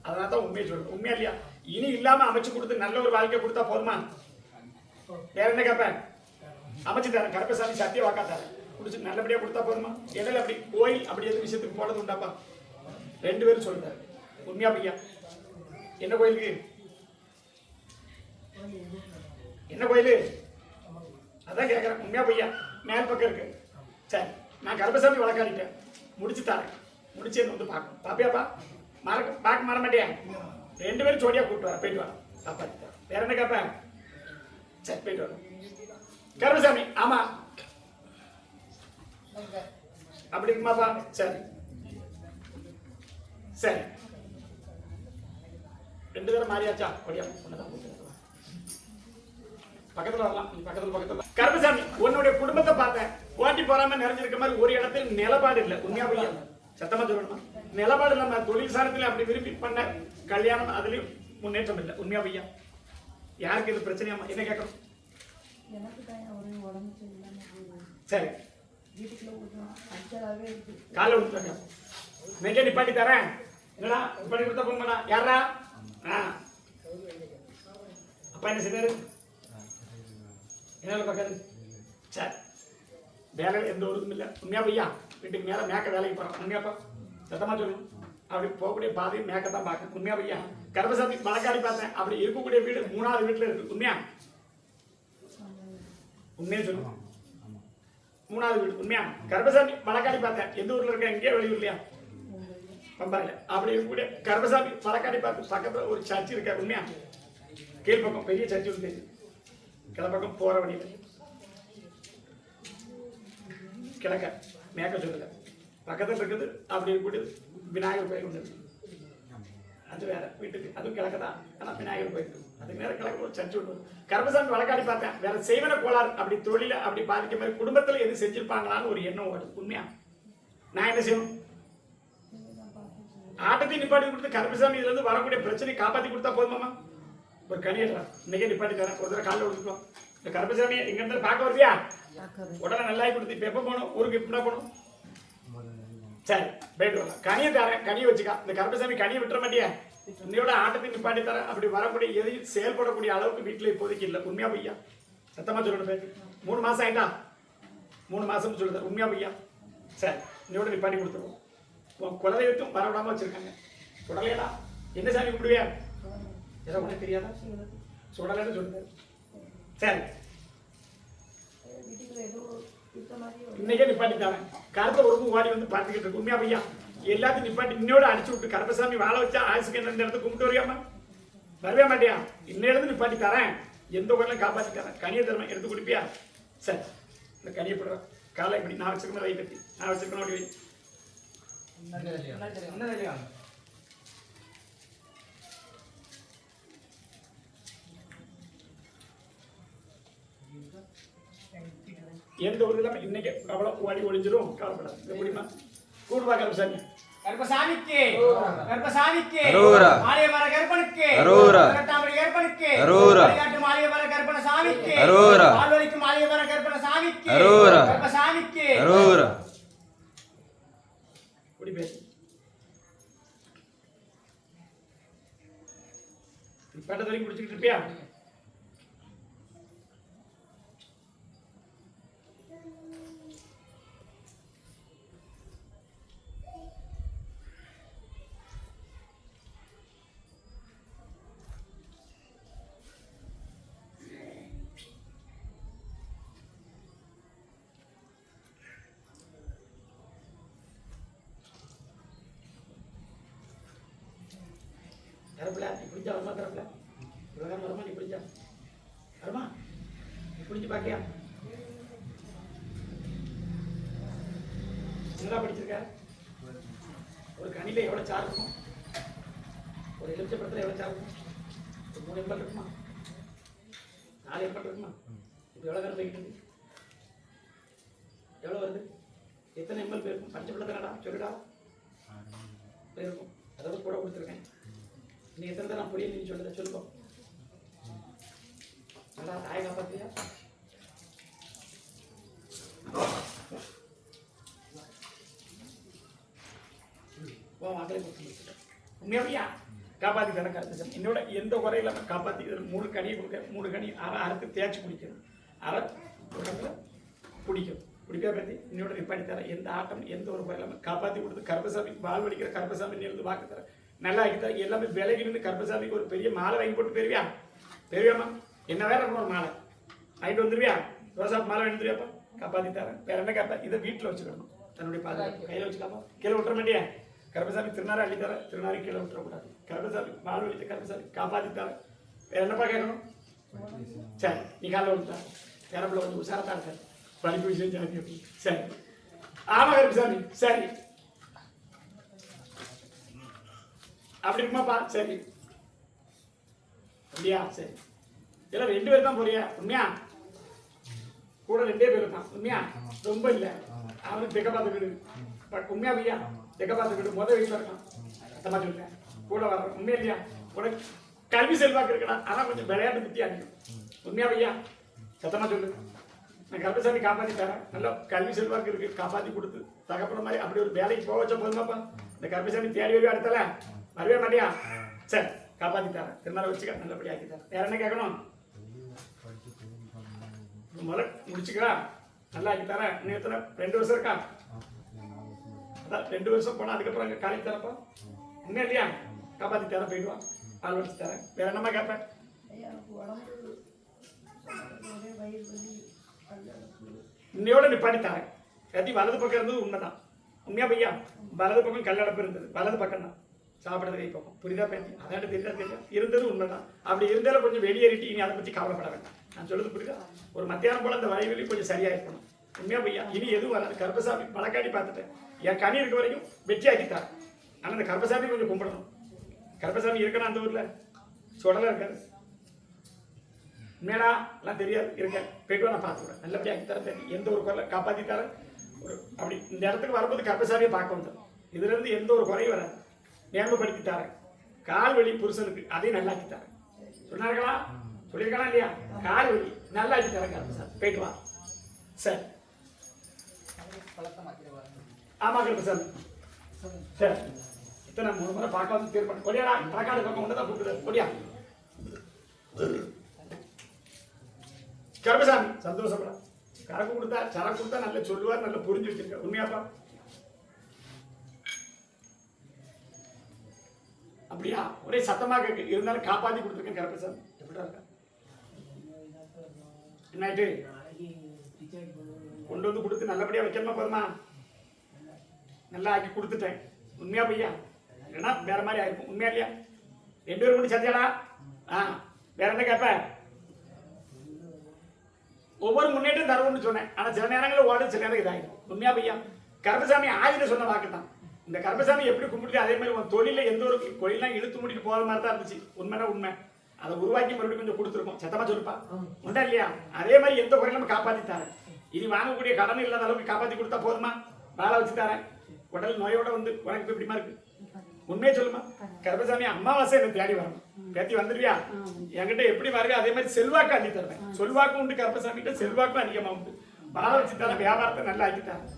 அதனால தான் உண்மையை சொல்றேன். உண்மையா இல்லையா? இனி இல்லாம அமைச்சு கொடுத்து நல்ல ஒரு வாழ்க்கை கொடுத்தா போதுமா? வேற என்ன கேட்பேன்? அமைச்சு தரேன். கருப்பசாமி சத்திய வாக்கா தரேன். குடிச்சு நல்லபடியா கொடுத்தா போதுமா? இடையில அப்படி கோயில் அப்படி எதுவும் விஷயத்துக்கு போனது உண்டாப்பா? 2 பேரும் சொல்றாரு. உண்மையா பையா? என்ன கோயிலுக்கு? என்ன கோயிலு? அதான் கேட்கறேன். உண்மையா பையா? மேல் பக்கம் இருக்கு. சரி, நான் கருப்பசாமி வழக்காடிட்டேன். முடிச்சு தரேன். முடிச்சு என்ன வந்து பார்க்கணும். பாப்பியாப்பா? பார்க்க மாற மாட்டியா? 2 பேரும் ஜோடியா கூப்பிட்டு வர. போயிட்டு வர. காப்பாத்தி தரேன். வேற என்ன கேட்பேன்? சரி, போயிட்டு வர. கருப்பசாமி. ஆமா, அப்படி இருக்குமாப்பா? சரி சரி, 2 பேரும் மாறியாச்சா? ஒடியா பக்கத்துல வரலாம். பக்கத்துல கருப்பசாமி, உன்னுடைய குடும்பத்தை பார்த்தேன். போட்டி போறாம நிறைஞ்சிருக்க மாதிரி ஒரு இடத்துல நிலப்பாடு இல்லை. உண்மையா பையா? சத்தமா சொல்லணுமா? நிலப்பாடு இல்லாம தொழில் சாரத்துல அப்படி விரும்பி பண்ண கல்யாணம் அதுலயும் முன்னேற்றம் இல்லை. உண்மையா பையா? யாருக்கு இது பிரச்சனையாமா? என்ன கேட்கணும்? சரி, காலை விட்டுருங்க. நெஞ்ச நிப்பாட்டி தரேன். என்னடா நிப்பாட்டி கொடுத்தா போக மாட்டா? யாரா? அப்பா என்ன செய்தாரு? என்ன பார்க்காரு? சரி, வேலை எந்த ஒரு இதுவும் இல்லை. உண்மையா பையா? வீட்டுக்கு மேல மேக்க வேலைக்கு போறான். உண்மையாப்பா? சத்தமா சொல்லணும். அப்படி போகக்கூடிய பாதையும் மேக்கத்தான் பார்க்க. உண்மையா பையா? கருப்பசாமி வழக்காடி பார்த்தேன். அப்படி இருக்கக்கூடிய வீடு 3வது வீட்டுல இருக்கு. உண்மையா? உண்மையா சொல்லணும். 3வது வீடு. உண்மையா? கருப்பசாமி வழக்காடி பார்த்தேன். எந்த ஊர்ல இருக்க? எங்கேயோ வெளியூர்லையா? பம்பாயில் அப்படி இருக்கக்கூடிய கருப்பசாமி வழக்காடி பார்த்து பக்கத்தில் ஒரு சர்ச் இருக்கா உண்மையா கீழ்பக்கம் பெரிய சர்ச் ஒன்று தெரியுது கிழப்பக்கம் போகிற வழியில் கிழக்க மேற்க சொல்லுங்க பக்கத்தில் இருக்குது அப்படி இருக்கக்கூடிய விநாயகர் கோயில் ஒன்று அது வேற வீட்டுக்கு அதுவும் கிழக்கு தான் ஆனால் விநாயகர் கோயில் அதுக்கு நேரம் கிழக்கு ஒரு சர்ச் ஒன்று கருப்பசாமி வழக்காடி பார்த்தேன் வேற செய்வன கோளாறு அப்படி தொழில அப்படி பாதிக்க மாதிரி குடும்பத்தில் எது செஞ்சிருப்பாங்களான்னு ஒரு எண்ணம் வருது உண்மையா நான் என்ன செய்யணும் ஆட்டத்தை நிப்பாட்டி கொடுத்து கருப்பசாமி இதுல இருந்து வரக்கூடிய பிரச்சனை காப்பாற்றி கொடுத்தா போதுமாமா ஒரு கனியடா இன்னைக்கே நிப்பாட்டி தரேன் ஒரு தடவை காலில் விட்டுருக்கோம் இந்த கருப்பசாமி இங்க இருந்து பார்க்க வருவியா உடனே நல்லாயி கொடுத்து இப்போ எப்போ போகணும் ஊருக்கு எப்படின்னா போகணும் சரி போயிட்டு வரலாம் கனியை தரேன் கனியை வச்சுக்கா இந்த கருப்பசாமி கனியை விட்டுற மாட்டியா இன்னையோட ஆட்டத்தை நிப்பாட்டி தரேன் அப்படி வரக்கூடிய எதையும் செயல்படக்கூடிய அளவுக்கு வீட்டில் இப்போதைக்கு இல்லை உண்மையா பையா சத்தமா சொல்லணும் பேர் 3 மாசம் ஆயிட்டா 3 மாசம் சொல்லுது உண்மையா பையா சரி இன்னையோட நிப்பாட்டி கொடுத்துருவோம் உன் குலதெய்வத்தும் வரவிடாம வச்சிருக்காங்க சுடலையடா என்ன சாமி கும்பிடுவியா ஏதோ உனக்கு தெரியாதா சுடலைன்னு சொல்லுங்க சரி இன்னைக்கே நிப்பாட்டி தரேன் கருப்பை உருவம் ஓடி வந்து பார்த்துக்கிட்டு இருக்கு உண்மையா பையா எல்லாத்தையும் நிப்பாட்டி இன்னோட அடிச்சு விட்டு கருப்பசாமி வாழ வச்சா ஆயுசுக்கு என்ன இடத்துல கும்பிட்டு வரையாமா வரவே மாட்டியா இன்னையிலிருந்து நிப்பாட்டி தரேன் எந்த ஊரிலும் காப்பாற்றி தரேன் கனியை தரேன் எடுத்து குடிப்பியா சரி இந்த கனியை போடுறேன் காலை இப்படி நான் வச்சிருக்கேன் வை கட்டி நான் வச்சிருக்கேன் அப்படி வை எந்த ஒரு இல்லாம இன்னைக்கு அவ்வளவு ஓடி ஒளிஞ்சிரும் கவலைப்படாது முடியுமா கூடுவா கருப்பசாமி கருப்பசாமிக்கு கருப்பசாமிக்கு அரோரா மாலையவர கருப்பனுக்கு அரோரா கட்டாமரி கருப்பனுக்கு அரோரா காட்டு மாலையவர கருப்பசாமிக்கு அரோரா ஆல்வலிக்கு மாலையவர கருப்பசாமிக்கு அரோரா கருப்பசாமிக்கு அரோரா குடி பேசு பட்டது வரைக்கும் குடிச்சிட்டு இருப்பியா கருப்பில் நீ பிடிச்சா வருமா கருப்பில் இவ்வளோ வருமா நீ பிடிச்சா வருமா நீ பிடிச்சி பார்க்கியா என்னடா படிச்சிருக்க ஒரு கனியில் எவ்வளோ சார் இருக்கும் ஒரு எலுமிச்சை பழத்தில் எவ்வளோ சார் இருக்கும் ஒரு 3 எம்பல் இருக்குமா 4 எம்பல் இருக்குமா இப்போ எவ்வளோ கருப்பு வைக்கிட்டு எவ்வளோ வருது எத்தனை எம்எல் போயிருக்கும் பச்சை பழத்தினடா சொல்லுடா போயிருக்கும் அதோட கூட கொடுத்துருக்கேன் நீ எத்தனை தான் நான் புரியல நீ சொல்லுங்க சொல்லுவோம் நல்லா தாயை காப்பாத்தியா மக்களை உண்மையா காப்பாத்தி தர கருத்து என்னோட எந்த குறையில காப்பாத்தி 3 கனியை கொடுக்க 3 கனி அறுத்து தேய்ச்சி குடிக்கணும் அரை உடம்புல பிடிக்கும் குடிப்பா பற்றி இன்னோட நிப்பாடி தர எந்த ஆட்டம் எந்த ஒரு குறையில காப்பாற்றி கொடுத்து கருப்பசாமி வாழ் வலிக்கிற கருப்பசாமி இருந்து வாக்கு தர நல்லா ஆகிட்டா எல்லாமே விலகி இருந்து கருப்பசாமிக்கு ஒரு பெரிய மாலை வாங்கி போட்டு போயிருவியா பெரியம்மா என்ன வேற இருக்கணும் ஒரு மாலை வாங்கிட்டு வந்துருவியா ரோசாப்பு மாலை வாங்கி வந்துருவியாப்பா காப்பாற்றி தரேன் வேற என்ன காப்பா இதை வீட்டில் வச்சுக்கணும் தன்னுடைய பாதுகாப்பு கையில் வச்சுக்காமா கீழே விட்டுற மாட்டியா கருப்பசாமி திருநாரை அள்ளி தர திருநாரை கீழே விட்டுறக்கூடாது கருப்பசாமி மாலை வலித்த கருப்பசாமி காப்பாற்றி தரேன் வேற என்னப்பா கேட்கணும் சரி நீ காலைல விட்டுட்டா வேறப்பில் கொஞ்சம் உஷாரத்தான் இருக்காது படிப்பு விஷயம் ஜாதி சரி ஆமா கருப்பசாமி சரி அப்படி இருக்குமாப்பா சரி அப்படியா சரி இல்லை 2 பேர் தான் போறியா உண்மையா கூட 2 பேர் இருக்கான் உண்மையா ரொம்ப இல்லை அவனுக்கு தெக்க பார்த்துக்கிடு பட் உண்மையா பையா தெக்க பார்த்துக்கிட்டு வீட்டில் இருக்கான் சத்தமா சொல்றேன் கூட வர உண்மையா இல்லையா உனக்கு கல்வி செல்வாக்கு இருக்கடா ஆனால் கொஞ்சம் விளையாட்டு புத்தி அடிக்கும் உண்மையா பையா சத்தமா சொல்லு நான் கருப்பசாமி காப்பாற்றி தரேன் நல்லா கல்வி செல்வாக்கு இருக்கு காப்பாற்றி கொடுத்து தகப்பன மாதிரி அப்படி ஒரு வேலைக்கு போக வச்சா போதுமாப்பா இந்த கருப்பசாமி தேடி வருவே அடுத்தல வரவே மாட்டியா சரி காப்பாற்றி தரேன் திருநாளை வச்சுக்க நல்லபடி ஆக்கி தரேன் வேற என்ன கேட்கணும் முதல்ல முடிச்சுக்கா நல்லா ஆக்கி தரேன் இன்னும் எத்தனை 2 வருஷம் இருக்கா அதான் 2 வருஷம் போனால் அதுக்கப்புறம் அங்கே காலேஜ் தரப்பா உண்மையா இல்லையா காப்பாற்றி தரேன் போயிடுவான் ஆள் வச்சு தரேன் வேற என்னம்மா கேட்பேன் இன்னையோட நிப்பாட்டி தரேன் கட்டி வலது பக்கம் இருந்தது உண்மைதான் உண்மையா பையா வலது பக்கம் கல்லடப்பு இருந்தது, வலது பக்கம் தான் சாப்பிட்றது கை பக்கம். புரியுதா பேத்தி? அதாட்டு தெரியுதா தெரியல, இருந்தது உண்மைதான். அப்படி இருந்தாலும் கொஞ்சம் வெளியேறிட்டு இனி அதை பற்றி கவலைப்பட வேண்டாம். நான் சொல்றது புரியுதா? ஒரு மத்தியானம் போல அந்த வயவெளி கொஞ்சம் சரியா இருக்கணும். உண்மையா பையா? இனி எதுவும் வராது. கருப்பசாமி வழக்காடி பார்த்துட்டேன், என் கனி இருக்க வரைக்கும் வெற்றி ஆக்கிட்டார். ஆனால் அந்த கருப்பசாமி கொஞ்சம் கும்பிடணும். கருப்பசாமி இருக்கணும் அந்த ஊர்ல, சுடலை இருக்காது. உண்மையா எல்லாம் தெரியாது, இருக்க போயிட்டு நான் பார்த்துக்கிறேன். நல்லபடியாக ஆக்கி தரேன் பேத்தி. எந்த ஒரு குறை காப்பாற்றி தரேன். ஒரு அப்படி இந்த இடத்துக்கு வரும்போது கருப்பசாமியை பார்க்க வந்தேன். இதுல இருந்து எந்த ஒரு குறையும் வராது. நேர்மைப்படுத்தி தரேன். கால் வலி புருஷனுக்கு அதையும் நல்லாக்கி தரேன். சொன்னார்களா? சொல்லியிருக்கானா இல்லையா? கால் வலி நல்லாக்கி தரேன் கருப்பசாமி. போயிட்டு வா. சரி, ஆமா கருப்பசாமி. சரி, இத்தனை 3 முறை பார்க்க வந்து தீர்மானம் கொடியாடா. தலக்காடு பக்கம் ஒன்று தான் கூப்பிடுறது. கொடியா கருப்பசாமி சந்தோஷப்பட. கறக்கு கொடுத்தா சரக்கு கொடுத்தா நல்லா சொல்லுவார், நல்லா புரிஞ்சு வச்சிருக்க. உண்மையாப்பா? அப்படியா? ஒரே சத்தமா கேட்கு. இருந்தாலும் காப்பாத்தி கொடுத்துருக்கேன் கருப்பசாமி. எப்படிடா இருக்க? என்னாயிட்டு? கொண்டு வந்து கொடுத்து நல்லபடியா வைக்கணுமா? போதுமா? நல்லா ஆக்கி கொடுத்துட்டேன். உண்மையா பையா? இல்லைன்னா வேற மாதிரி ஆயிருக்கும். உண்மையா இல்லையா? 2 பேரும் கூட சத்தியாடா? வேற என்ன கேட்ப? ஒவ்வொரு முன்னேற்றம் தருவோம்னு சொன்னேன். ஆனா சில நேரங்களில் ஓட, சில நேரம் இதாகிடும். உண்மையா பையா? கருப்பசாமி ஆதியில சொன்ன வாக்கு தான். இந்த கருப்பசாமி எப்படி கும்பிட்டு அதே மாதிரி உன் தொழில எந்த ஒரு தொழிலாம் இழுத்து முடிட்டு போகிற மாதிரி தான் இருந்துச்சு. உண்மைனா உண்மை. அதை உருவாக்கி மறுபடியும் கொஞ்சம் கொடுத்துருக்கோம். சத்தமா சொல்லுப்பா. உண்டா இல்லையா? அதே மாதிரி எந்த குறையும் நம்ம காப்பாற்றி தரேன். இனி வாங்கக்கூடிய கடன் இல்லாத அளவுக்கு காப்பாற்றி கொடுத்தா போதுமா? வாழ வச்சு தரேன். உடல் நோயோட வந்து உனக்கு இப்போ இப்படிமா இருக்கு. உண்மையை சொல்லுமா? கருப்பசாமி அமாவாசை என்னை தேடி வரணும். பேத்தி வந்துருவியா? என்கிட்ட எப்படி வருவே அதே மாதிரி செல்வாக்கு அள்ளி தருவேன். செல்வாக்கும் உண்டு கருப்பசாமி கிட்ட, செல்வாக்கும் அதிகமாக உண்டு. வாழ வச்சு தரேன். வியாபாரத்தை நல்லா ஆக்கி தரேன்.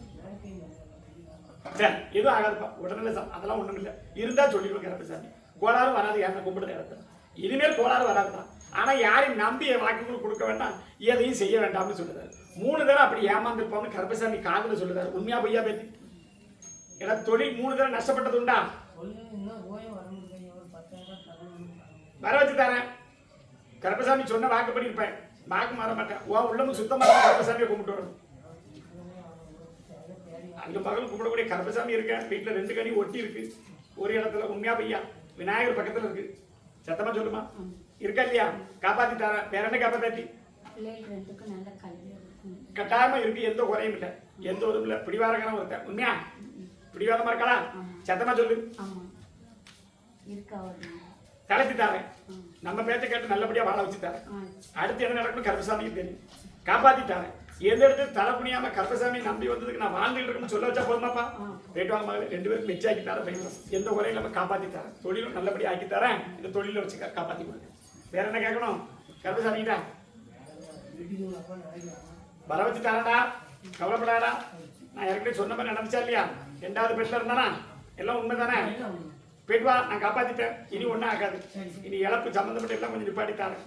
சரி, எதுவும் ஆகாதுப்பா. உடனே அதெல்லாம் ஒண்ணும் இல்லை. இருந்தா சொல்லிடுவேன் கருப்பசாமி. கோளாறும் வராது. யாரை கும்பிடுற இடத்துல இனிமேல் கோளாறு வராதுதான். ஆனா யாரையும் நம்பி வாக்குகள் கொடுக்க வேண்டாம், எதையும் செய்ய வேண்டாம்னு சொல்லுறாரு. 3 தடவை அப்படி ஏமாந்துருப்பான்னு கருப்பசாமி காதுல சொல்லுறாரு. உண்மையா பையா பேத்தி? ஏன்னா தொழில் 3 தடவை நஷ்டப்பட்டது உண்டா? வர வச்சு தரேன். கருப்பசாமி சொன்ன வாக்கு பண்ணிருப்பேன். வாக்கு மாற மாட்டேன். உள்ளமும் சுத்தமா கருப்பசாமியை கும்பிட்டு வரணும். அங்க மகள் கும்பிடக்கூடிய கருப்பசாமி இருக்கேன். வீட்டுல 2 கனி ஒட்டி இருக்கு ஒரு இடத்துல. உண்மையா பையா? விநாயகர் பக்கத்துல இருக்கு. சத்தமா சொல்லுமா? இருக்கா இல்லையா? காப்பாத்தி தரேன். வேற என்ன காப்பாத்தி? கட்டாயமா இருக்கு. எந்த குறையும் இல்லை, எந்த ஒரு இல்லை. பிடிவாரக்கான ஒருத்தன். உண்மையா? பிடிவாதமா இருக்காளா? சத்தமா சொல்லு. தலைச்சு தரேன். நம்ம பேச்ச கேட்டு நல்லபடியா வாழ வச்சு தரேன். அடுத்து என்ன நடக்கணும் கருப்பசாமிக்கு தெரியும். காப்பாத்தி தரேன். எந்த இடத்துல தலை புனியாம கருப்பசாமி நம்பி வந்ததுக்கு நான் வாழ்ந்துட்டு இருக்கணும்னு சொல்ல வச்சா போதுமாப்பா? போயிட்டு வாங்க மகளே. 2 பேரும் வெச்சு ஆக்கி தரேன். போயிட்டு எந்த குறையும் நம்ம காப்பாத்தி தரேன். தொழிலும் நல்லபடியா ஆக்கி தரேன். இந்த தொழில வச்சு காப்பாத்தி கொடுங்க. வேற என்ன கேட்கணும் கருப்பசாமிகிட்ட? வர வச்சு தரேன்டா, கவலைப்படாடா. நான் ஏற்கனவே சொன்ன மாதிரி நடந்துச்சா இல்லையா? 2வது பெட்ல இருந்தானா? எல்லாம் உண்மை தானே? போயிட்டு வா, நான் காப்பாத்திட்டேன். இனி ஒன்றும் ஆகாது. இனி இழப்பு சம்பந்தப்பட்ட எல்லாம் கொஞ்சம் நிப்பாட்டி தரேன்.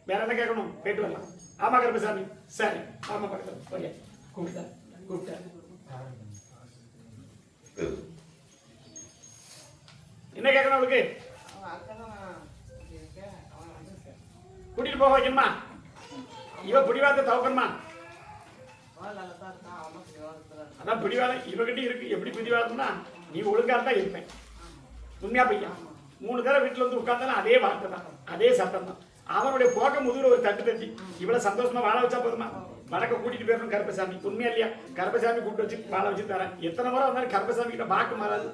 வேற என்ன கேட்கணும்? போயிட்டு வரலாம். ஆமா கருப்பசாமி. சரி, ஆமா பக்கத்துல கூப்பிட்டேன். என்ன கேட்கணும் அவளுக்கு? கூட்டிட்டு போக வைக்கணுமா? இவ பிடிவாத தவக்கணுமா? அதான் பிடிவாதம் இவகிட்ட இருக்கு. எப்படி பிடிவாதம்னா, நீ ஒழுங்கா இருந்தா இருப்பேன். உண்மையா பையா? 3 தடவை வீட்டுல வந்து உட்கார்ந்தாலும் அதே வார்த்தை தான், அதே சத்தம் தான். அவனுடைய போக்க முதுகுல ஒரு தட்டு தட்டி இவ்வளவு சந்தோஷமா வாழ வச்சா போதுமா? வடக்க கூட்டிட்டு போயிடணும் கருப்பசாமி. உண்மையா இல்லையா? கருப்பசாமி கூப்பிட்டு வச்சு வாழ வச்சு தரேன். எத்தனை முறை வந்தாலும் கருப்பசாமி கிட்ட வாக்கு மாறாது.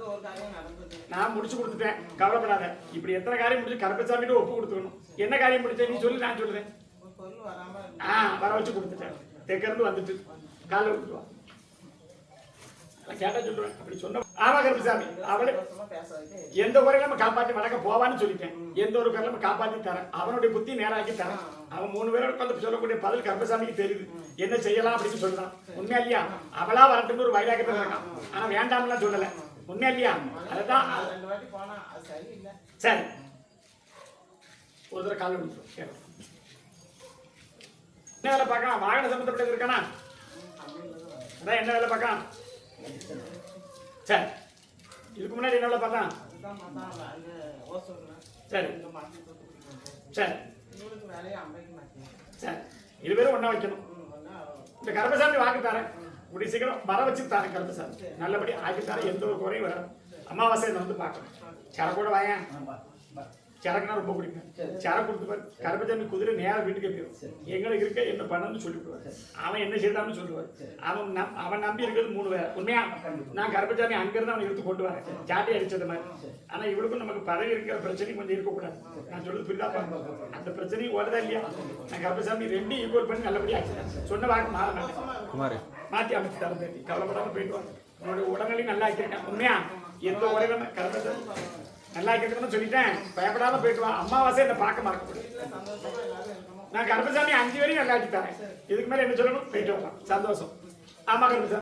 நான் முடிச்சு கொடுத்துட்டேன், கவலைப்படாத. இப்படி எத்தனை காரியம் முடிச்சு கருப்பசாமி கிட்ட ஒப்பு கொடுத்துக்கணும். என்ன காரியம் முடிச்ச நீ சொல்லி, நான் சொல்லுறேன். வர வச்சு கொடுத்துட்டேன். தெற்க இருந்து வந்துட்டு காலை விட்டுருவா. கேட்டா சொல்லுவேன். அப்படி சொன்ன ஆமா கருப்பசாமி. அவளே எந்த குறையும் நம்ம காப்பாற்றி வடக்க போவான்னு சொல்லிட்டேன். எந்த ஒரு குறையும் நம்ம காப்பாற்றி தரேன். அவனுடைய புத்தி நேராக்கி தரேன். அவன் 3 பேரோட உட்காந்து சொல்லக்கூடிய பதில் கருப்பசாமிக்கு தெரியுது. என்ன செய்யலாம் அப்படின்னு சொல்றான். உண்மையா இல்லையா? அவளா வரட்டும்னு ஒரு வயலாக்கத்தான் இருக்கான். ஆனா வேண்டாம்லாம் சொல்லல. உண்மையா இல்லையா? அதுதான். சரி, ஒரு தடவை காலை விட்டுரும். என்ன வேலை பார்க்கலாம்? வாகன சம்பந்தப்பட்டது இருக்கானா? அதான் என்ன வேலை பார்க்கலாம்? சரி, இதுக்கு முன்னாடி என்ன வேலை பார்த்தான்? சரி சரி சரி, 2 பேரும் ஒண்ணா வைக்கணும். இந்த கருப்பசாமி வாக்கு தரேன். கூடிய சீக்கிரம் வர வச்சு தரேன் கருப்பசாமி. நல்லபடி ஆக்கி தரேன், எந்த ஒரு குறையும் வராது. அமாவாசை வந்து பார்க்கணும். சரக்கூட வாயேன், சரக்குனா ரொம்ப பிடிக்கும். சரக்கு கொடுத்துப்பாரு கருப்பசாமி. குதிரை நேரம் வீட்டுக்கு போயிடும். எங்களுக்கு இருக்க என்ன பண்ணணும்னு சொல்லிவிடுவார். அவன் என்ன செய்தான்னு சொல்லுவார். அவன் நம்பி இருக்கிறது 3 பேர். உண்மையா நான் கருப்பசாமி அங்கிருந்து அவனை எடுத்து கொண்டு வரேன், சாட்டி அடிச்சது மாதிரி. ஆனா இவளுக்கும் நமக்கு பதவி இருக்கிற பிரச்சனையும் கொஞ்சம் இருக்கக்கூடாது. நான் சொல்றது புரியுதா? அந்த பிரச்சனையும் ஓடுதா இல்லையா? நான் கருப்பசாமி 2 ஈக்குவல் பண்ணி நல்லபடியா ஆச்சு. சொன்ன வாக்கு மாற மாட்டேன், மாற்றி அமைச்சு தரம் பேட்டி. கவலைப்படாம போயிட்டு வாங்க. உன்னோட உடல்நிலையும் நல்லா ஆக்கியிருக்கேன். உண்மையா எந்த உடலும் கருப்பசாமி நல்லா இருக்கிறதுன்னு சொல்லிட்டேன். பயப்படாம போயிட்டு வா. அமாவாசை என்ன பார்க்க மறக்கக்கூடாது. நான் கருப்பசாமி 5 வரையும் நல்லா ஆக்கி தரேன். இதுக்கு மேல என்ன சொல்லணும்? போயிட்டு வரலாம். சந்தோஷம். ஆமா கருப்பசாமி.